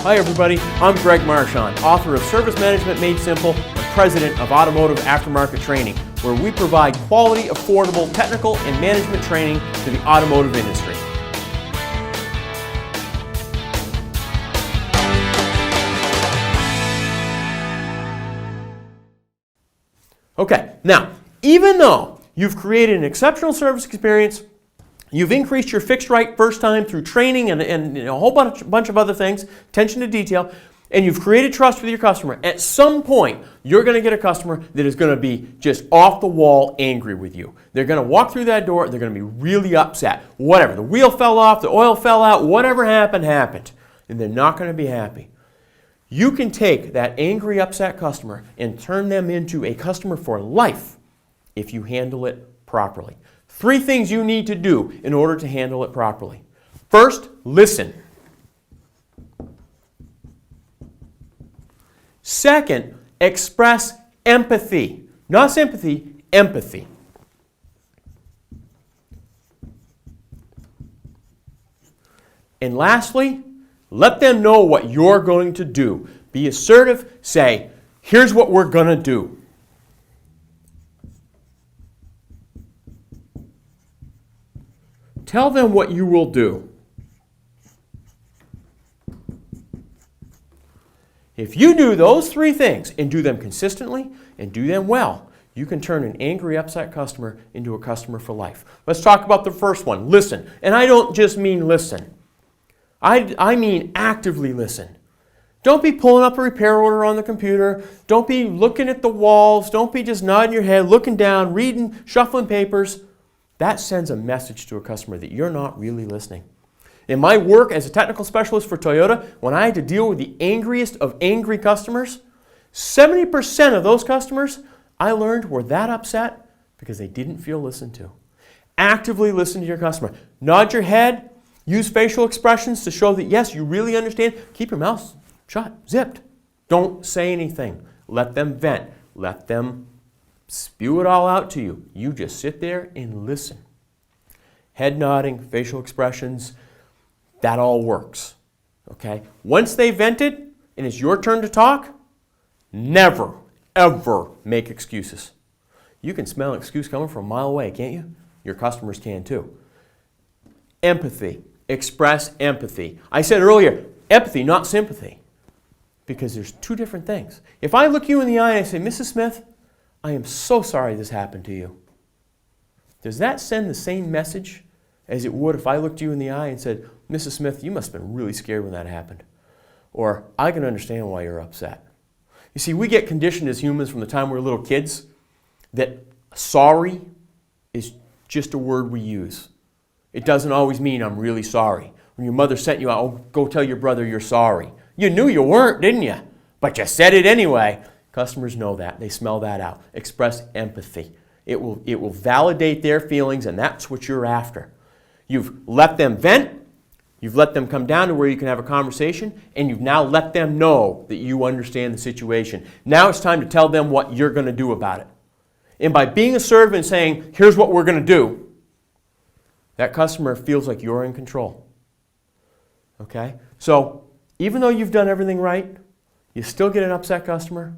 Hi everybody, I'm Greg Marchand, author of Service Management Made Simple and president of Automotive Aftermarket Training, where we provide quality, affordable, technical, and management training to the automotive industry. Okay, now, even though you've created an exceptional service experience, you've increased your fixed right first time through training and a whole bunch of other things, attention to detail, and you've created trust with your customer. At some point, you're going to get a customer that is going to be just off the wall angry with you. They're going to walk through that door, they're going to be really upset. Whatever, the wheel fell off, the oil fell out, whatever happened, happened. And they're not going to be happy. You can take that angry, upset customer and turn them into a customer for life if you handle it properly. 3 things you need to do in order to handle it properly. First, listen. Second, express empathy. Not sympathy, empathy. And lastly, let them know what you're going to do. Be assertive. Say, here's what we're going to do. Tell them what you will do. If you do those 3 things and do them consistently and do them well, you can turn an angry, upset customer into a customer for life. Let's talk about the first one, listen. And I don't just mean listen. I mean actively listen. Don't be pulling up a repair order on the computer. Don't be looking at the walls. Don't be just nodding your head, looking down, reading, shuffling papers. That sends a message to a customer that you're not really listening. In my work as a technical specialist for Toyota, when I had to deal with the angriest of angry customers, 70% of those customers I learned were that upset because they didn't feel listened to. Actively listen to your customer. Nod your head. Use facial expressions to show that, yes, you really understand. Keep your mouth shut, zipped. Don't say anything. Let them vent. Let them spew it all out to you. You just sit there and listen. Head nodding, facial expressions, that all works. Okay? Once they vented and it's your turn to talk, never, ever make excuses. You can smell an excuse coming from a mile away, can't you? Your customers can too. Empathy. Express empathy. I said earlier, empathy, not sympathy, because there's 2 different things. If I look you in the eye and I say, Mrs. Smith, I am so sorry this happened to you. Does that send the same message as it would if I looked you in the eye and said, Mrs. Smith, you must have been really scared when that happened? Or, I can understand why you're upset. You see, we get conditioned as humans from the time we're little kids that sorry is just a word we use. It doesn't always mean I'm really sorry. When your mother sent you out, oh, go tell your brother you're sorry. You knew you weren't, didn't you? But you said it anyway. Customers know that. They smell that out. Express empathy. It will validate their feelings, and that's what you're after. You've let them vent. You've let them come down to where you can have a conversation, and you've now let them know that you understand the situation. Now it's time to tell them what you're going to do about it. And by being assertive and saying, here's what we're going to do, that customer feels like you're in control. Okay? So, even though you've done everything right, you still get an upset customer.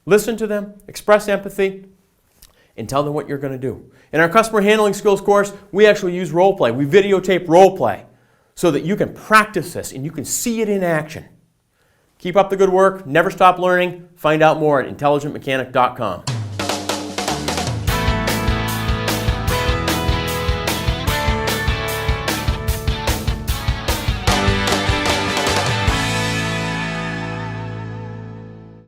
Listen to them, express empathy, and tell them what you're going to do. In our customer handling skills course, we actually use role play. We videotape role play so that you can practice this and you can see it in action. Keep up the good work. Never stop learning. Find out more at intelligentmechanic.com.